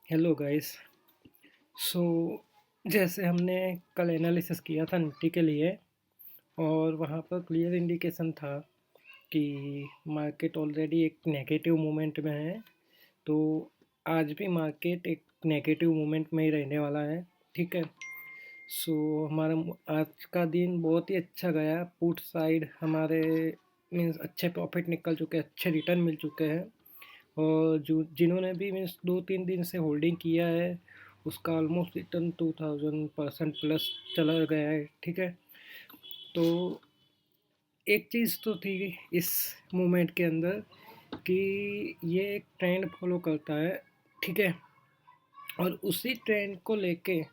Hello guys. सो जैसे हमने कल एनालिसिस किया था निफ्टी के लिए, और वहाँ पर क्लियर इंडिकेशन था कि मार्केट ऑलरेडी एक नेगेटिव मोमेंट में है। तो आज भी मार्केट एक नेगेटिव मोमेंट में ही रहने वाला है। ठीक है। सो हमारा आज का दिन बहुत ही अच्छा गया। पुट साइड हमारे मीन्स अच्छे प्रॉफिट निकल चुके हैं, अच्छे रिटर्न मिल चुके हैं। और जो जिन्होंने भी मीन्स 2-3 दिन से होल्डिंग किया है, उसका ऑलमोस्ट रिटर्न 2000% प्लस चला गया है। ठीक है। तो एक चीज़ तो थी इस मूवमेंट के अंदर कि ये एक ट्रेंड फॉलो करता है। ठीक है। और उसी ट्रेंड को लेके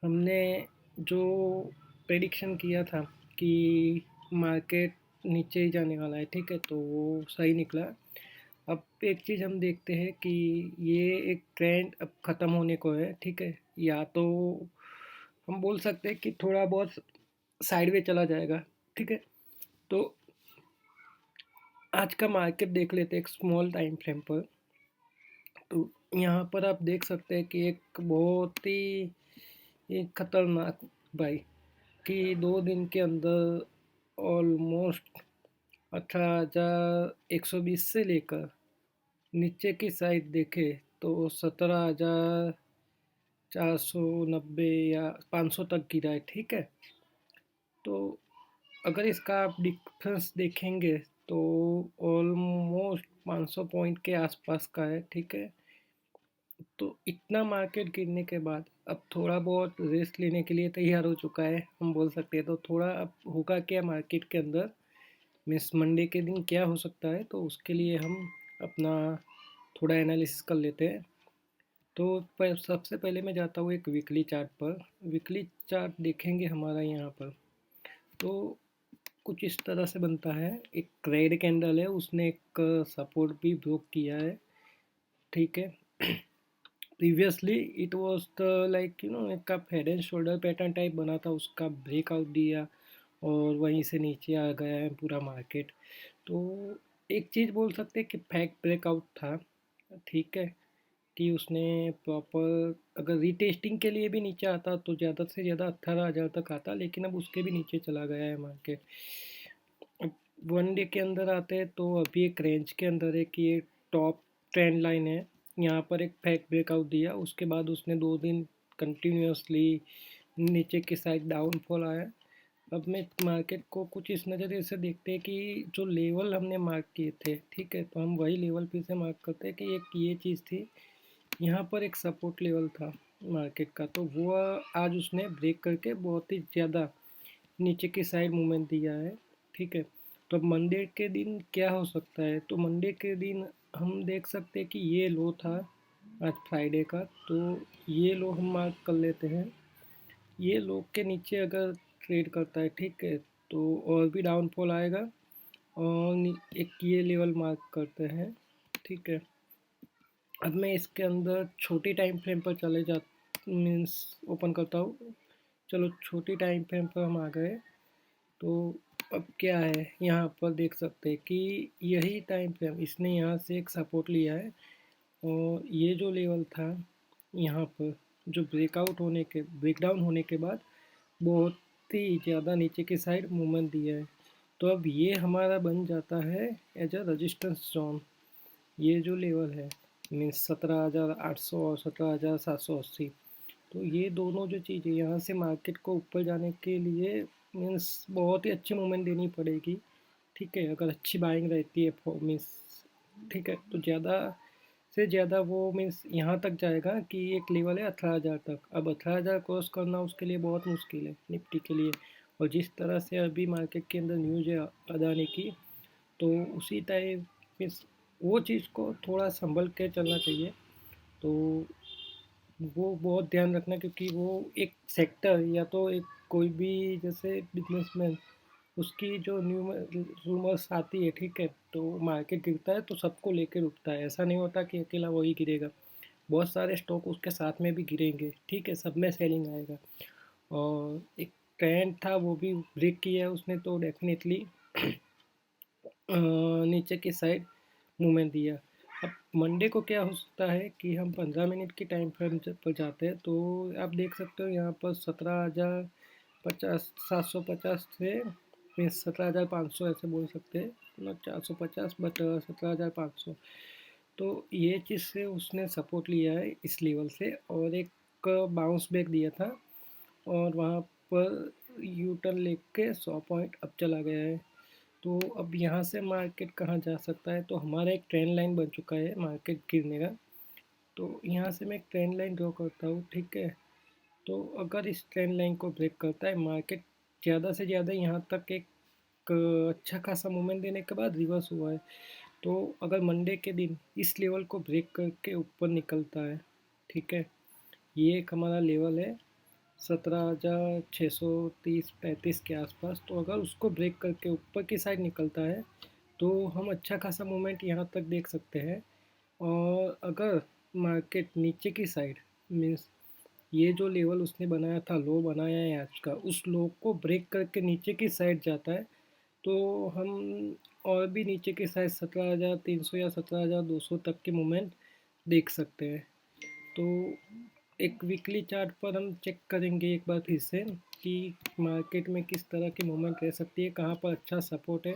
हमने जो प्रेडिक्शन किया था कि मार्केट नीचे ही जाने वाला है, ठीक है, तो वो सही निकला। अब एक चीज़ हम देखते हैं कि ये एक ट्रेंड अब ख़त्म होने को है। ठीक है। या तो हम बोल सकते हैं कि थोड़ा बहुत साइडवे चला जाएगा। ठीक है। तो आज का मार्केट देख लेते हैं एक स्मॉल टाइम फ्रेम पर। तो यहाँ पर आप देख सकते हैं कि एक बहुत ही एक खतरनाक भाई कि 2 दिन के अंदर ऑलमोस्ट 18,120 से लेकर नीचे की साइड देखे तो 17,490 या 500 तक गिरा है। ठीक है। तो अगर इसका आप डिफरेंस देखेंगे तो ऑलमोस्ट 500 पॉइंट के आसपास का है। ठीक है। तो इतना मार्केट गिरने के बाद अब थोड़ा बहुत रेस्ट लेने के लिए तैयार हो चुका है, हम बोल सकते हैं। तो थोड़ा अब होगा क्या मार्केट के अंदर, मिस मंडे के दिन क्या हो सकता है, तो उसके लिए हम अपना थोड़ा एनालिसिस कर लेते हैं। तो सबसे पहले मैं जाता हूँ एक वीकली चार्ट पर। वीकली चार्ट देखेंगे हमारा यहाँ पर, तो कुछ इस तरह से बनता है। एक रेड कैंडल है, उसने एक सपोर्ट भी ब्रोक किया है। ठीक है। Previously it was the like एक head and shoulder pattern type बना था, उसका ब्रेकआउट दिया और वहीं से नीचे आ गया है पूरा मार्केट। तो एक चीज़ बोल सकते हैं कि फैक्ट ब्रेकआउट था। ठीक है। कि उसने प्रॉपर अगर रीटेस्टिंग के लिए भी नीचे आता तो ज़्यादा से ज़्यादा 18,000 तक आता, लेकिन अब उसके भी नीचे चला गया है मार्केट। अब वन डे के अंदर आते हैं तो अभी एक रेंज के अंदर है कि ये टॉप ट्रेंड लाइन है। यहाँ पर एक फैक्ट ब्रेकआउट दिया, उसके बाद उसने 2 दिन कंटिन्यूसली नीचे की साइड डाउनफॉल आया। अब मैं मार्केट को कुछ इस नज़रिए से देखते हैं कि जो लेवल हमने मार्क किए थे, ठीक है, तो हम वही लेवल फिर से मार्क करते हैं कि एक ये चीज़ थी। यहाँ पर एक सपोर्ट लेवल था मार्केट का, तो वो आज उसने ब्रेक करके बहुत ही ज़्यादा नीचे की साइड मूवमेंट दिया है। ठीक है। तो अब मंडे के दिन क्या हो सकता है, तो मंडे के दिन हम देख सकते हैं कि ये लो था आज फ्राइडे का, तो ये लो हम मार्क कर लेते हैं। ये लो के नीचे अगर ट्रेड करता है, ठीक है, तो और भी डाउनफॉल आएगा। और एक ये लेवल मार्क करते हैं। ठीक है। अब मैं इसके अंदर छोटी टाइम फ्रेम पर चले जा मीन्स ओपन करता हूँ। चलो छोटी टाइम फ्रेम पर हम आ गए। तो अब क्या है, यहाँ पर देख सकते हैं कि यही टाइम फ्रेम इसने यहाँ से एक सपोर्ट लिया है। और ये जो लेवल था यहाँ पर, जो ब्रेकडाउन होने के बाद बहुत ही ज़्यादा नीचे की साइड मूवमेंट दिया है। तो अब ये हमारा बन जाता है एज अ रजिस्टेंस जोन। ये जो लेवल है मीन्स 17,800 और 17,780, तो ये दोनों जो चीज़ें यहाँ से मार्केट को ऊपर जाने के लिए मीन्स बहुत ही अच्छी मूवमेंट देनी पड़ेगी। ठीक है। अगर अच्छी बाइंग रहती है मीन्स, ठीक है, तो ज़्यादा से ज़्यादा वो मीन्स यहाँ तक जाएगा कि एक लेवल है 18,000 तक। अब 18,000 क्रॉस करना उसके लिए बहुत मुश्किल है निफ्टी के लिए। और जिस तरह से अभी मार्केट के अंदर न्यूज़ है अदानी की, तो उसी टाइप मीन्स वो चीज़ को थोड़ा संभल के चलना चाहिए। तो वो बहुत ध्यान रखना, क्योंकि वो एक सेक्टर या तो एक कोई भी जैसे बिजनेसमैन, उसकी जो न्यू रूमर्स आती है, ठीक है, तो मार्केट गिरता है तो सबको लेकर उठता है। ऐसा नहीं होता कि अकेला वही गिरेगा, बहुत सारे स्टॉक उसके साथ में भी गिरेंगे। ठीक है। सब में सेलिंग आएगा। और एक ट्रेंड था वो भी ब्रेक किया है उसने, तो डेफिनेटली नीचे की साइड मूवमेंट दिया। अब मंडे को क्या हो सकता है कि हम 15 मिनट की टाइम फ्रेम पर जाते हैं, तो आप देख सकते हो यहाँ पर 17,050 750 से मीन्स 17,500 ऐसे बोल सकते हैं, नॉट 450 बट 17,500। तो ये चीज़ से उसने सपोर्ट लिया है इस लेवल से, और एक बाउंस बैक दिया था, और वहाँ पर यू टर्न लेके 100 पॉइंट अब चला गया है। तो अब यहाँ से मार्केट कहाँ जा सकता है, तो हमारा एक ट्रेंड लाइन बन चुका है मार्केट गिरने का। तो यहाँ से मैं एक ट्रेंड लाइन ड्रॉ करता हूँ, ठीक है। तो अगर इस ट्रेंड लाइन को ब्रेक करता है मार्केट, ज़्यादा से ज़्यादा यहाँ तक एक अच्छा खासा मूवमेंट देने के बाद रिवर्स हुआ है। तो अगर मंडे के दिन इस लेवल को ब्रेक करके ऊपर निकलता है, ठीक है, ये एक हमारा लेवल है 17,630-35 के आसपास। तो अगर उसको ब्रेक करके ऊपर की साइड निकलता है तो हम अच्छा खासा मूवमेंट यहाँ तक देख सकते हैं। और अगर मार्केट नीचे की साइड मीन्स ये जो लेवल उसने बनाया था, लो बनाया है आज का, उस लो को ब्रेक करके नीचे की साइड जाता है, तो हम और भी नीचे की साइड 17,300 या 17,200 तक की मूवमेंट देख सकते हैं। तो एक वीकली चार्ट पर हम चेक करेंगे एक बार फिर से कि मार्केट में किस तरह की मूवमेंट रह सकती है, कहाँ पर अच्छा सपोर्ट है।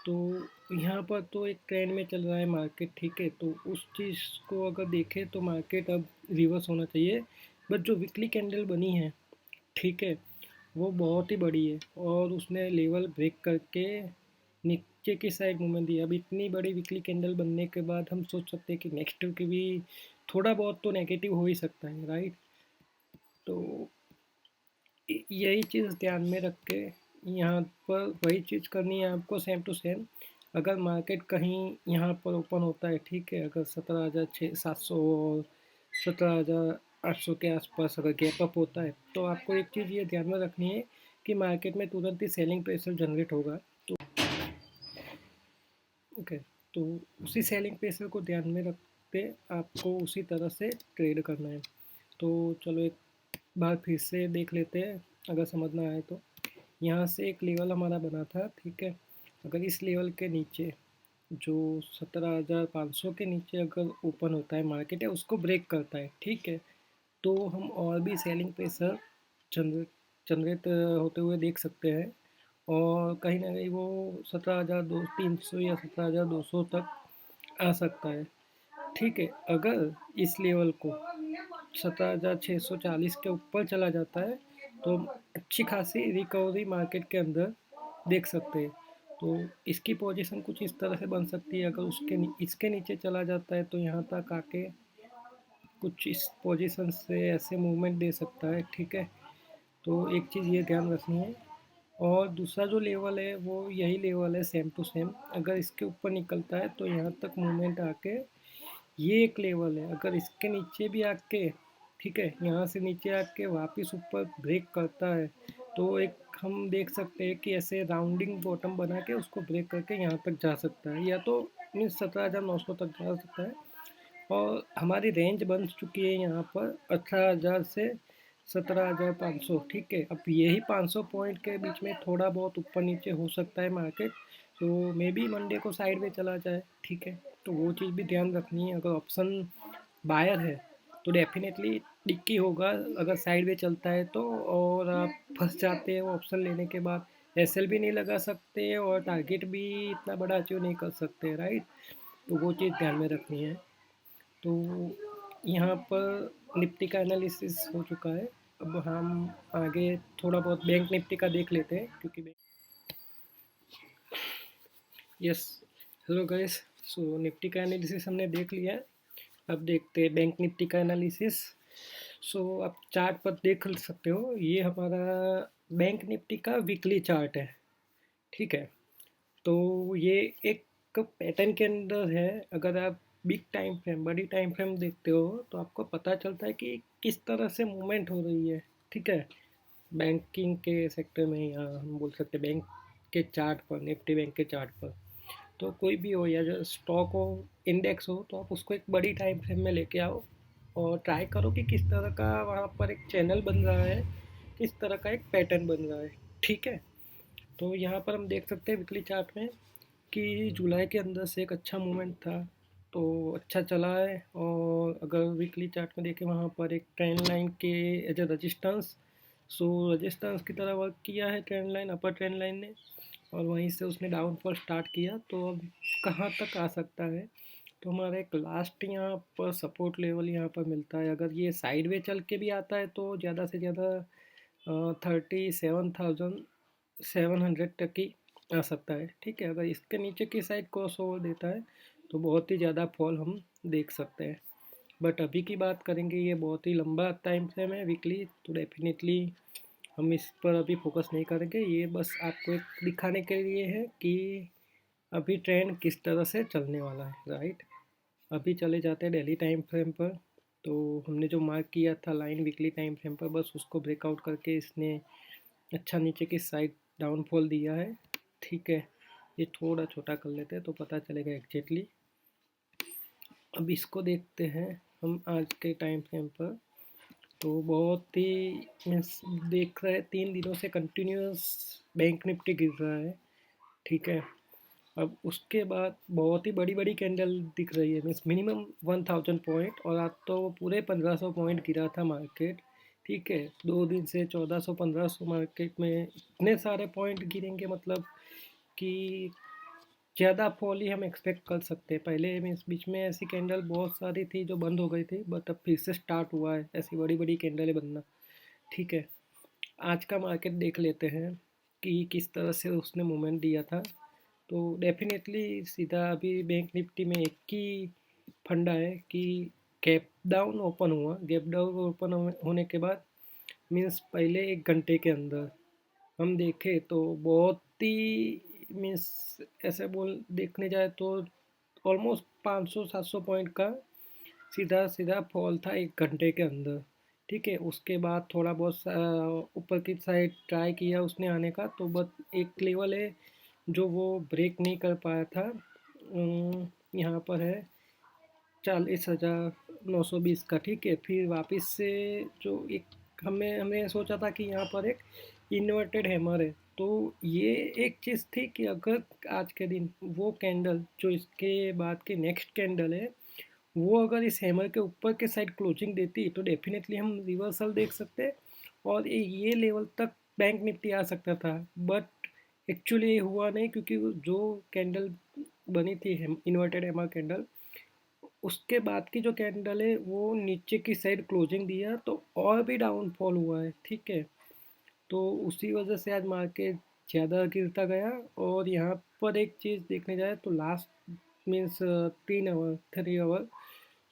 तो यहाँ पर तो एक ट्रेंड में चल रहा है मार्केट, ठीक है। तो उस चीज़ को अगर देखें तो मार्केट अब रिवर्स होना चाहिए, बट जो वीकली कैंडल बनी है, ठीक है, वो बहुत ही बड़ी है, और उसने लेवल ब्रेक करके नीचे की साइड मूवमेंट दी। अब इतनी बड़ी वीकली कैंडल बनने के बाद हम सोच सकते हैं कि नेक्स्ट वीक भी थोड़ा बहुत तो नेगेटिव हो ही सकता है, राइट। तो यही चीज़ ध्यान में रख के यहाँ पर वही चीज़ करनी है आपको, सेम टू सेम। अगर मार्केट कहीं यहाँ पर ओपन होता है, ठीक है, अगर 17,600 और 17,800 के आसपास अगर गैप अप होता है, तो आपको एक चीज़ ये ध्यान में रखनी है कि मार्केट में तुरंत ही सेलिंग प्रेशर जनरेट होगा। तो ओके, तो उसी सेलिंग प्रेशर को ध्यान में रखते आपको उसी तरह से ट्रेड करना है। तो चलो एक बार फिर से देख लेते हैं अगर समझ ना आए तो। यहाँ से एक लेवल हमारा बना था, ठीक है। अगर इस लेवल के नीचे जो 17,500 के नीचे अगर ओपन होता है मार्केट या उसको ब्रेक करता है, ठीक है, तो हम और भी सेलिंग प्रेशर जनरेट जनरेट होते हुए देख सकते हैं, और कहीं ना कहीं वो 17,300 या 17,200 तक आ सकता है, ठीक है। अगर इस लेवल को 17,640 के ऊपर चला जाता है तो हम अच्छी खासी रिकवरी मार्केट के अंदर देख सकते हैं। तो इसकी पोजीशन कुछ इस तरह से बन सकती है, अगर इसके नीचे चला जाता है तो यहाँ तक आके कुछ इस पोजीशन से ऐसे मूवमेंट दे सकता है, ठीक है। तो एक चीज़ ये ध्यान रखनी है। और दूसरा जो लेवल है वो यही लेवल है, सेम टू सेम। अगर इसके ऊपर निकलता है तो यहाँ तक मूवमेंट आके ये एक लेवल है, अगर इसके नीचे भी आके, ठीक है, यहाँ से नीचे आके वापस ऊपर ब्रेक करता है, तो एक हम देख सकते हैं कि ऐसे राउंडिंग बॉटम बना के उसको ब्रेक करके यहाँ तक जा सकता है, या तो मीन्स 17,900 तक जा सकता है। और हमारी रेंज बन चुकी है यहाँ पर 18,000 से 17,500, ठीक है। अब यही 500 पॉइंट के बीच में थोड़ा बहुत ऊपर नीचे हो सकता है मार्केट, तो मे बी मंडे को साइड में चला जाए, ठीक है। तो वो चीज़ भी ध्यान रखनी है। अगर ऑप्शन बायर है तो डेफिनेटली डिक्की होगा अगर साइड में चलता है तो, और आप फंस जाते हैं वो ऑप्शन लेने के बाद। एसएल भी नहीं लगा सकते और टारगेट भी इतना बड़ा अचीव नहीं कर सकते, राइट। तो वो चीज़ ध्यान में रखनी है। तो यहाँ पर निफ्टी का एनालिसिस हो चुका है। अब हम आगे थोड़ा बहुत बैंक निफ्टी का देख लेते हैं, क्योंकि यस, हेलो गाइस। सो निफ्टी का एनालिसिस हमने देख लिया है। अब देखते हैं बैंक निफ्टी का एनालिसिस। सो आप चार्ट पर देख सकते हो, ये हमारा बैंक निफ्टी का वीकली चार्ट है, ठीक है। तो ये एक पैटर्न के अंदर है। अगर आप बिग टाइम फ्रेम, बड़ी टाइम फ्रेम देखते हो तो आपको पता चलता है कि किस तरह से मूवमेंट हो रही है, ठीक है। बैंकिंग के सेक्टर में, या हम बोल सकते हैं बैंक के चार्ट पर, निफ्टी बैंक के चार्ट पर। तो कोई भी हो या जो स्टॉक हो, इंडेक्स हो, तो आप उसको एक बड़ी टाइम फ्रेम में लेके आओ और ट्राई करो कि किस तरह का वहाँ पर एक चैनल बन रहा है, किस तरह का एक पैटर्न बन रहा है, ठीक है। तो यहाँ पर हम देख सकते हैं वीकली चार्ट में कि जुलाई के अंदर से एक अच्छा मूवमेंट था, तो अच्छा चला है। और अगर वीकली चार्ट में देखें वहाँ पर एक ट्रेंड लाइन के as a resistance, so resistance की तरह वर्क किया है trend line, upper trend line ने, और वहीं से उसने डाउनफॉल स्टार्ट किया। तो अब कहाँ तक आ सकता है, तो हमारा एक लास्ट यहाँ पर सपोर्ट लेवल यहाँ पर मिलता है। अगर ये साइड चल के भी आता है तो ज़्यादा से ज़्यादा 37,700 तक ही आ सकता है। ठीक है, अगर इसके नीचे की साइड क्रॉस ओवर देता है तो बहुत ही ज़्यादा फॉल हम देख सकते हैं। बट अभी की बात करेंगे, ये बहुत ही लंबा टाइम फ्रेम है वीकली, तो डेफिनेटली हम इस पर अभी फोकस नहीं करेंगे। ये बस आपको एक दिखाने के लिए है कि अभी ट्रेंड किस तरह से चलने वाला है, राइट। अभी चले जाते हैं डेली टाइम फ्रेम पर। तो हमने जो मार्क किया था लाइन वीकली टाइम फ्रेम पर, बस उसको ब्रेकआउट करके इसने अच्छा नीचे की साइड डाउनफॉल दिया है। ठीक है, ये थोड़ा छोटा कर लेते हैं तो पता चलेगा एग्जैक्टली। अब इसको देखते हैं हम आज के टाइम फ्रेम पर। तो बहुत ही मीन्स देख रहे हैं 3 दिनों से कंटिन्यूस बैंक निफ्टी गिर रहा है। ठीक है, अब उसके बाद बहुत ही बड़ी बड़ी कैंडल दिख रही है, मीन्स मिनिमम 1000 पॉइंट, और आज तो पूरे 1500 पॉइंट गिरा था मार्केट। ठीक है, 2 दिन से 1400 1500 मार्केट में इतने सारे पॉइंट गिरेंगे, मतलब कि ज़्यादा फॉल ही हम एक्सपेक्ट कर सकते हैं। पहले मीन्स बीच में ऐसी कैंडल बहुत सारी थी जो बंद हो गई थी, बट अब फिर से स्टार्ट हुआ है ऐसी बड़ी बड़ी कैंडलें बनना। ठीक है, आज का मार्केट देख लेते हैं कि किस तरह से उसने मूवमेंट दिया था। तो डेफिनेटली सीधा अभी बैंक निफ्टी में एक ही फंडा है कि गैप डाउन ओपन हुआ, गैप डाउन ओपन होने के बाद मीन्स पहले 1 घंटे के अंदर हम देखें तो बहुत ही मीन्स ऐसे बोल देखने जाए तो ऑलमोस्ट 500-700 पॉइंट का सीधा सीधा फॉल था 1 घंटे के अंदर। ठीक है, उसके बाद थोड़ा बहुत ऊपर की साइड ट्राई किया उसने आने का, तो बस एक लेवल है जो वो ब्रेक नहीं कर पाया था। यहाँ पर है 40,920 का। ठीक है, फिर वापस से जो एक हमने सोचा था कि यहाँ पर एक इन्वर्टेड हैमर है, तो ये एक चीज़ थी कि अगर आज के दिन वो कैंडल जो इसके बाद के नेक्स्ट कैंडल है, वो अगर इस हैमर के ऊपर के साइड क्लोजिंग देती तो डेफिनेटली हम रिवर्सल देख सकते, और ये लेवल तक बैंक निफ्टी आ सकता था। बट एक्चुअली हुआ नहीं, क्योंकि जो कैंडल बनी थी इन्वर्टेड हैमर कैंडल, उसके बाद की जो कैंडल है वो नीचे की साइड क्लोजिंग दिया, तो और भी डाउनफॉल हुआ है। ठीक है, तो उसी वजह से आज मार्केट ज़्यादा गिरता गया। और यहाँ पर एक चीज़ देखने जाए तो last means 3 hour 3 hour,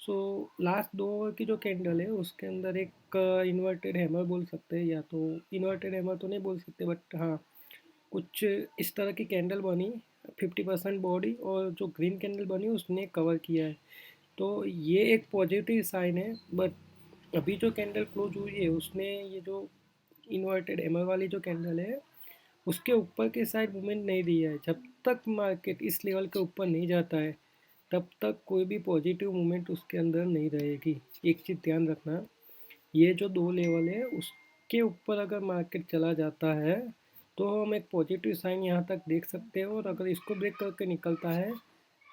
so last 2 hour की जो कैंडल है उसके अंदर एक इन्वर्टेड हैमर बोल सकते हैं, या तो इन्वर्टेड हैमर तो नहीं बोल सकते, बट हाँ कुछ इस तरह की कैंडल बनी 50% बॉडी, और जो ग्रीन कैंडल बनी उसने कवर किया है। तो ये एक पॉजिटिव साइन है। बट अभी जो कैंडल क्लोज हुई है उसने ये जो इन्वर्टेड एमर वाली जो कैंडल है उसके ऊपर के साइड मूवमेंट नहीं दिया है। जब तक मार्केट इस लेवल के ऊपर नहीं जाता है तब तक कोई भी पॉजिटिव मूवमेंट उसके अंदर नहीं रहेगी। एक चीज़ ध्यान रखना, ये जो 2 लेवल है उसके ऊपर अगर मार्केट चला जाता है तो हम एक पॉजिटिव साइन यहाँ तक देख सकते हैं, और अगर इसको ब्रेक करके निकलता है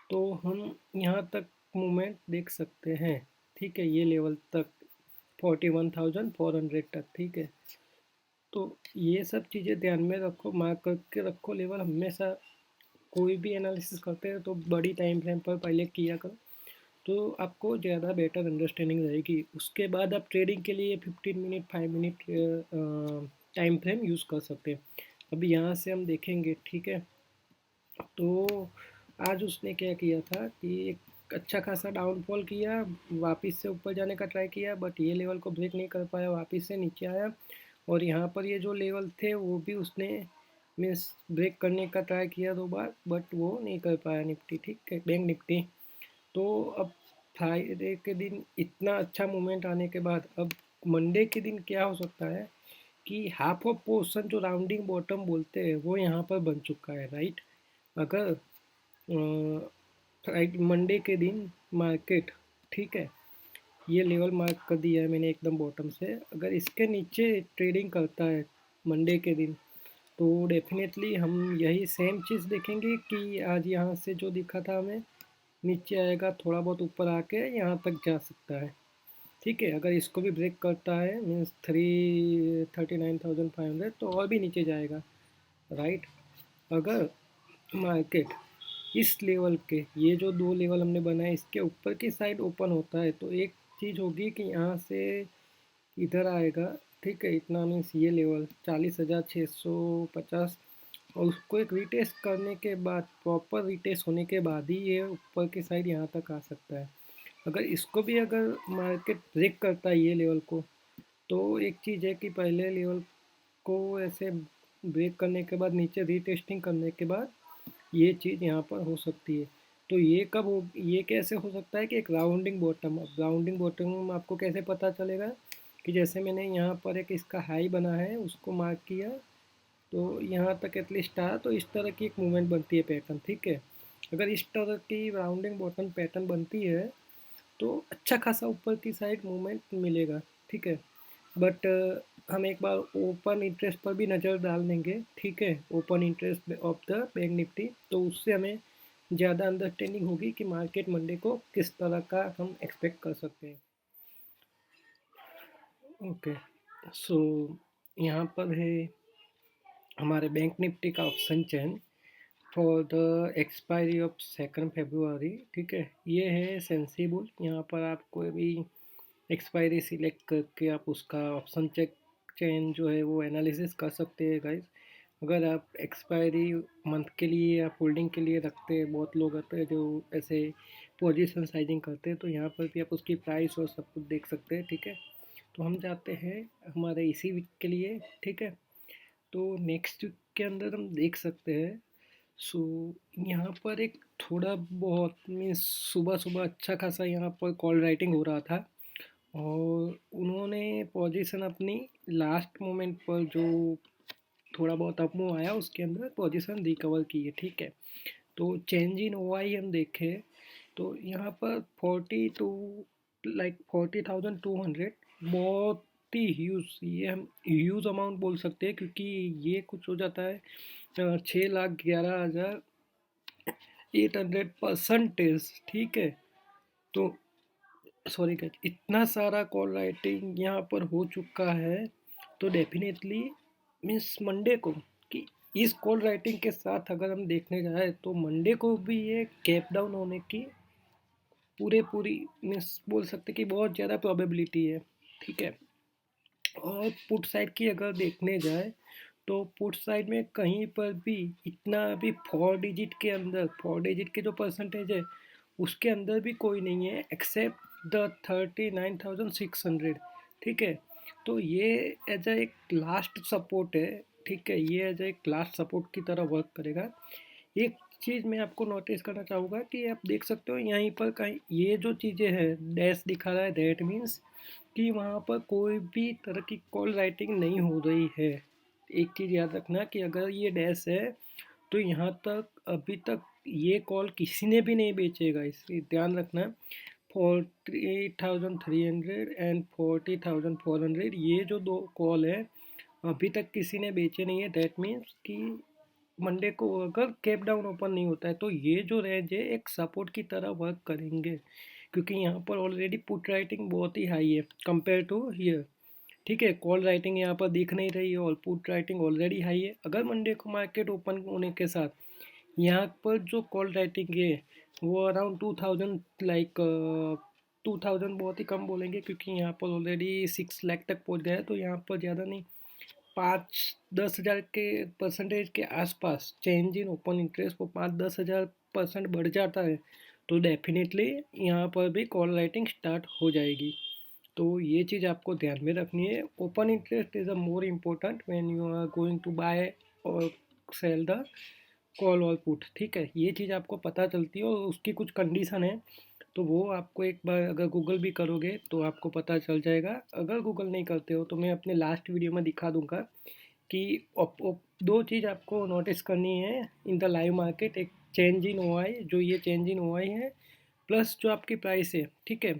तो हम यहाँ तक मूवमेंट देख सकते हैं। ठीक है, ये लेवल तक 41,400 तक। ठीक है, तो ये सब चीज़ें ध्यान में रखो, मार्क करके रखो लेवल हमेशा। कोई भी एनालिसिस करते हैं तो बड़ी टाइम फ्रेम पर पहले किया करो, तो आपको ज़्यादा बेटर अंडरस्टैंडिंग रहेगी। उसके बाद आप ट्रेडिंग के लिए 15 minute 5 minute time frame use कर सकते हैं। अभी यहाँ से हम देखेंगे। ठीक है, तो आज उसने क्या किया था कि एक अच्छा खासा डाउनफॉल किया, वापस से ऊपर जाने का ट्राई किया, बट ये लेवल को ब्रेक नहीं कर पाया, वापस से नीचे आया। और यहाँ पर ये जो लेवल थे वो भी उसने मीन्स ब्रेक करने का ट्राई किया 2 बार, बट वो नहीं कर पाया निफ्टी। ठीक है, बैंक निफ्टी। तो अब फ्राइडे के दिन इतना अच्छा मूवमेंट आने के बाद अब मंडे के दिन क्या हो सकता है कि हाफ ऑफ पोर्शन जो राउंडिंग बॉटम बोलते हैं वो यहाँ पर बन चुका है, राइट। अगर राइट मंडे के दिन मार्केट, ठीक है, ये लेवल मार्क कर दिया है मैंने एकदम बॉटम से, अगर इसके नीचे ट्रेडिंग करता है मंडे के दिन तो डेफिनेटली हम यही सेम चीज़ देखेंगे कि आज यहाँ से जो दिखा था हमें नीचे आएगा, थोड़ा बहुत ऊपर आके यहाँ तक जा सकता है। ठीक है, अगर इसको भी ब्रेक करता है मीन्स 39,500 तो और भी नीचे जाएगा, राइट। अगर मार्केट इस लेवल के, ये जो दो लेवल हमने बनाए इसके ऊपर की साइड ओपन होता है तो एक चीज़ होगी कि यहाँ से इधर आएगा। ठीक है, इतना मीन्स ये लेवल 40,650, और उसको एक रीटेस्ट करने के बाद, प्रॉपर रीटेस्ट होने के बाद ही ये ऊपर की साइड यहाँ तक आ सकता है। अगर इसको भी अगर मार्केट ब्रेक करता है ये लेवल को, तो एक चीज़ है कि पहले लेवल को ऐसे ब्रेक करने के बाद, नीचे रीटेस्टिंग करने के बाद ये चीज़ यहाँ पर हो सकती है। तो ये कब हो, ये कैसे हो सकता है कि एक राउंडिंग बॉटम, अब राउंडिंग बॉटम आपको कैसे पता चलेगा कि जैसे मैंने यहाँ पर एक इसका हाई बना है उसको मार्क किया, तो यहाँ तक एटलीस्ट आया, तो इस तरह की एक मूवमेंट बनती है पैटर्न। ठीक है, अगर इस तरह की राउंडिंग बॉटम पैटर्न बनती है तो अच्छा खासा ऊपर की साइड मूवमेंट मिलेगा। ठीक है, बट हम एक बार ओपन इंटरेस्ट पर भी नज़र डाल देंगे। ठीक है, open interest of the bank Nifty, तो उससे हमें ज़्यादा अंडरस्टैंडिंग होगी कि मार्केट मंडे को किस तरह का हम एक्सपेक्ट कर सकते हैं। ओके, सो यहाँ पर है हमारे बैंक निफ्टी का option chain for the expiry of 2 फरवरी। ठीक है, ये है सेंसिबल, यहाँ पर आप कोई भी एक्सपायरी सिलेक्ट करके आप उसका ऑप्शन चेन जो है वो एनालिसिस कर सकते हैं गाइस। अगर आप एक्सपायरी मंथ के लिए या होल्डिंग के लिए रखते हैं, बहुत लोग आते हैं जो ऐसे पोजीशन साइजिंग करते हैं, तो यहाँ पर भी आप उसकी प्राइस और सब कुछ देख सकते हैं। ठीक है, तो हम जाते हैं हमारे इसी वीक के लिए। ठीक है, तो नेक्स्ट वीक के अंदर हम देख सकते हैं। सो यहाँ पर एक थोड़ा बहुत मीन्स सुबह सुबह अच्छा खासा यहाँ पर कॉल राइटिंग हो रहा था, और उन्होंने पोजीशन अपनी लास्ट मोमेंट पर जो थोड़ा बहुत अप मूव आया उसके अंदर पोजीशन रिकवर की है। ठीक है, तो चेंज इन ओआई हम देखें तो यहाँ पर 42 लाइक 40,200 बहुत ही ह्यूज, ये हम ह्यूज अमाउंट बोल सकते हैं, क्योंकि ये कुछ हो जाता है 6,11,800%। ठीक है, तो सॉरी गाइस, इतना सारा कॉल राइटिंग यहाँ पर हो चुका है, तो डेफिनेटली मीन्स मंडे को, कि इस कॉल राइटिंग के साथ अगर हम देखने जाए तो मंडे को भी ये कैप डाउन होने की पूरी मीन्स बोल सकते कि बहुत ज़्यादा प्रोबेबिलिटी है। ठीक है, और पुट साइड की अगर देखने जाए तो पुट साइड में कहीं पर भी इतना अभी 4 डिजिट के अंदर, 4 डिजिट के जो परसेंटेज है उसके अंदर भी कोई नहीं है एक्सेप्ट द 39,600। ठीक है, तो ये एज अ एक लास्ट सपोर्ट है। ठीक है, ये एज अ एक लास्ट सपोर्ट की तरह वर्क करेगा। एक चीज़ मैं आपको नोटिस करना चाहूँगा कि आप देख सकते हो यहीं पर कहीं ये जो चीज़ें हैं डैश दिखा रहा है, दैट मीन्स कि वहाँ पर कोई भी तरह की कॉल राइटिंग नहीं हो रही है। एक चीज़ याद रखना कि अगर ये डैश है तो यहाँ तक अभी तक ये कॉल किसी ने भी नहीं बेचेगा, इसलिए ध्यान रखना। 40,300 एंड 40,400 ये जो दो कॉल है अभी तक किसी ने बेचे नहीं है, दैट मीन्स कि मंडे को अगर कैप डाउन ओपन नहीं होता है तो ये जो रेंज है एक सपोर्ट की तरह वर्क करेंगे, क्योंकि यहाँ पर ऑलरेडी पुट राइटिंग बहुत ही हाई है कंपेयर टू हियर। ठीक है, कॉल राइटिंग यहाँ पर दिख नहीं रही है और पुट राइटिंग ऑलरेडी हाई है। अगर मंडे को मार्केट ओपन होने के साथ यहाँ पर जो कॉल राइटिंग है वो अराउंड 2000, लाइक 2000 बहुत ही कम बोलेंगे, क्योंकि यहाँ पर ऑलरेडी 6 लाख तक पहुँच गया है, तो यहाँ पर ज़्यादा नहीं, 5-10 हज़ार के परसेंटेज के आसपास चेंज इन ओपन इंटरेस्ट को 5-10 हज़ार% बढ़ जाता है, तो डेफिनेटली यहाँ पर भी कॉल राइटिंग स्टार्ट हो जाएगी। तो ये चीज़ आपको ध्यान में रखनी है। Open interest is a more important when you are going to buy और सेल द कॉल और पुट। ठीक है, ये चीज़ आपको पता चलती है और उसकी कुछ कंडीशन है, तो वो आपको एक बार अगर गूगल भी करोगे तो आपको पता चल जाएगा। अगर गूगल नहीं करते हो तो मैं अपने लास्ट वीडियो में दिखा दूंगा कि दो चीज़ आपको नोटिस करनी है इन द लाइव मार्केट, एक चेंज इन ओआई, जो ये चेंज इन ओआई है, प्लस जो आपकी प्राइस है। ठीक है,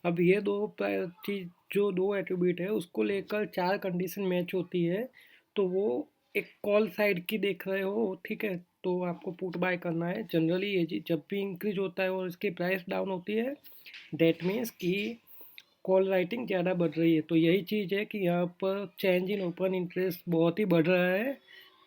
अब ये दो चीज, जो दो एट्रीब्यूट है उसको लेकर चार कंडीशन मैच होती है, तो वो एक कॉल साइड की देख रहे हो। ठीक है, तो आपको पुट बाय करना है। जनरली ये जब भी इंक्रीज होता है और इसकी प्राइस डाउन होती है, दैट मीन्स कि कॉल राइटिंग ज़्यादा बढ़ रही है। तो यही चीज़ है कि यहाँ पर चेंज इन ओपन इंटरेस्ट बहुत ही बढ़ रहा है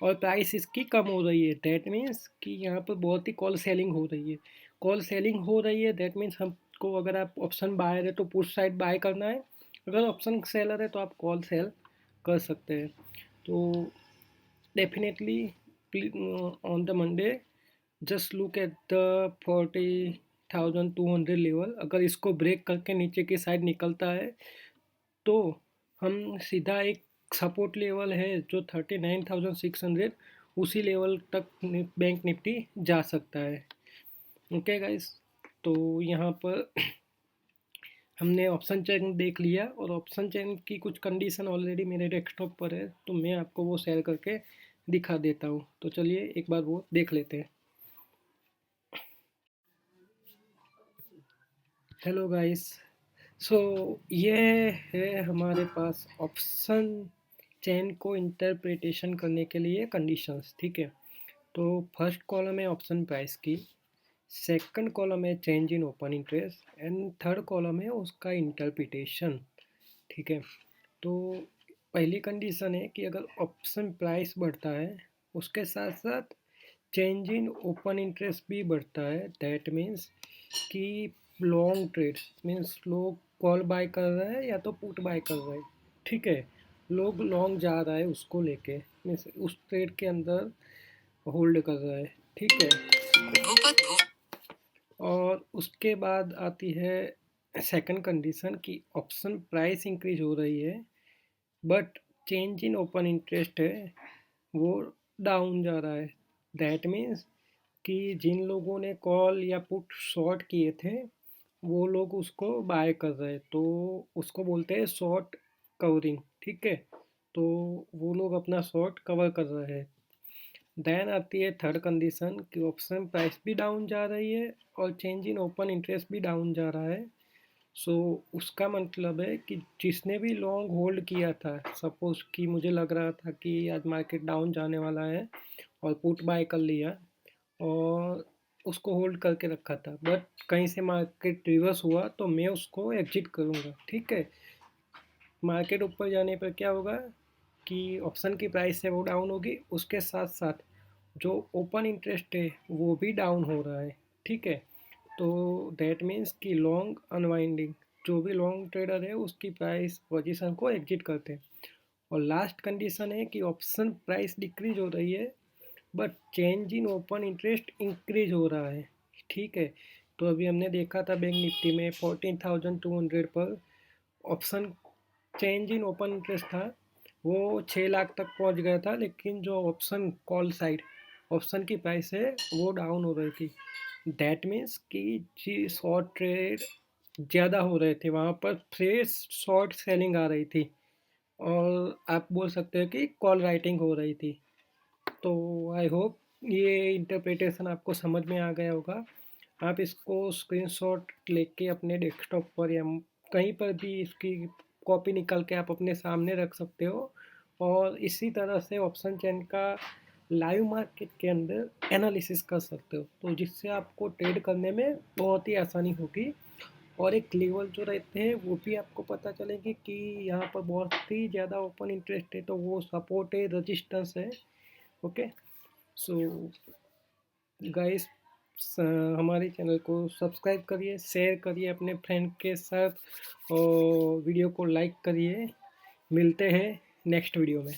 और प्राइस इसकी कम हो रही है। दैट मीन्स कि यहाँ पर बहुत ही कॉल सेलिंग हो रही है। कॉल सेलिंग हो रही है दैट मीन्स हमको, अगर आप ऑप्शन बायर है तो पुट साइड बाय करना है, अगर ऑप्शन सेलर है तो आप कॉल सेल कर सकते हैं। तो definitely on the Monday just look at the 40,200 level. अगर इसको ब्रेक करके नीचे की साइड निकलता है तो हम सीधा एक सपोर्ट लेवल है जो 39,600, उसी लेवल तक बैंक निफ्टी जा सकता है। ओके गाइस, तो यहाँ पर हमने ऑप्शन चेन देख लिया और ऑप्शन चेन की कुछ कंडीशन ऑलरेडी मेरे डेस्कटॉप पर है, तो मैं आपको वो शेयर करके दिखा देता हूँ। तो चलिए एक बार वो देख लेते हैं। हेलो गाइस, सो ये है हमारे पास ऑप्शन चेन को इंटरप्रिटेशन करने के लिए कंडीशंस, ठीक है। तो फर्स्ट कॉलम है ऑप्शन प्राइस की, सेकंड कॉलम है change in open interest and third column है उसका इंटरप्रिटेशन, ठीक है। तो पहली कंडीशन है कि अगर ऑप्शन प्राइस बढ़ता है उसके साथ साथ चेंज इन ओपन इंटरेस्ट भी बढ़ता है, दैट मीन्स कि लॉन्ग ट्रेड मीन्स लोग कॉल बाय कर रहे हैं या तो पुट बाय कर रहे हैं, ठीक है। लोग लॉन्ग जा रहा है उसको लेके, मीन्स उस ट्रेड के अंदर होल्ड कर रहा है, ठीक है। और उसके बाद आती है सेकंड कंडीशन कि ऑप्शन प्राइस इंक्रीज हो रही है but change in open interest है वो डाउन जा रहा है। दैट मीन्स कि जिन लोगों ने कॉल या पुट शॉर्ट किए थे वो लोग उसको बाय कर रहे हैं, तो उसको बोलते हैं शॉर्ट कवरिंग, ठीक है। तो वो लोग अपना शॉर्ट कवर कर रहे हैं। देन आती है थर्ड कंडीशन कि ऑप्शन प्राइस भी डाउन जा रही है और चेंज इन ओपन इंटरेस्ट भी डाउन जा रहा है। सो उसका मतलब है कि जिसने भी लॉन्ग होल्ड किया था, सपोज कि मुझे लग रहा था कि आज मार्केट डाउन जाने वाला है और पुट बाय कर लिया और उसको होल्ड करके रखा था, बट कहीं से मार्केट रिवर्स हुआ तो मैं उसको एग्जिट करूँगा, ठीक है। मार्केट ऊपर जाने पर क्या होगा कि ऑप्शन की प्राइस है वो डाउन होगी, उसके साथ साथ जो ओपन इंटरेस्ट है वो भी डाउन हो रहा है, ठीक है। तो दैट मीन्स कि लॉन्ग अनवाइंडिंग, जो भी लॉन्ग ट्रेडर है उसकी प्राइस पोजीशन को एग्जिट करते हैं। और लास्ट कंडीशन है कि ऑप्शन प्राइस डिक्रीज हो रही है but change in open interest increase हो रहा है, ठीक है। तो अभी हमने देखा था बैंक निफ्टी में 14,200 पर option change in open interest था, वो 6 लाख तक पहुंच गया था, लेकिन जो ऑप्शन कॉल साइड ऑप्शन की प्राइस है वो डाउन हो रही थी। दैट मीन्स कि जी शॉर्ट ट्रेड ज़्यादा हो रहे थे, वहाँ पर फ्रेश शॉर्ट सेलिंग आ रही थी और आप बोल सकते हो कि कॉल राइटिंग हो रही थी। तो आई होप ये इंटरप्रिटेशन आपको समझ में आ गया होगा। आप इसको स्क्रीनशॉट लेके अपने डेस्कटॉप पर या कहीं पर भी इसकी कॉपी निकाल के आप अपने सामने रख सकते हो और इसी तरह से ऑप्शन चेन का लाइव मार्केट के अंदर एनालिसिस कर सकते हो, तो जिससे आपको ट्रेड करने में बहुत ही आसानी होगी और एक लेवल जो रहते हैं वो भी आपको पता चलेगी कि यहाँ पर बहुत ही ज़्यादा ओपन इंटरेस्ट है तो वो सपोर्ट है, रजिस्टेंस है। ओके, सो गाइस, हमारे चैनल को सब्सक्राइब करिए, शेयर करिए अपने फ्रेंड के साथ और वीडियो को लाइक करिए। मिलते हैं नेक्स्ट वीडियो में।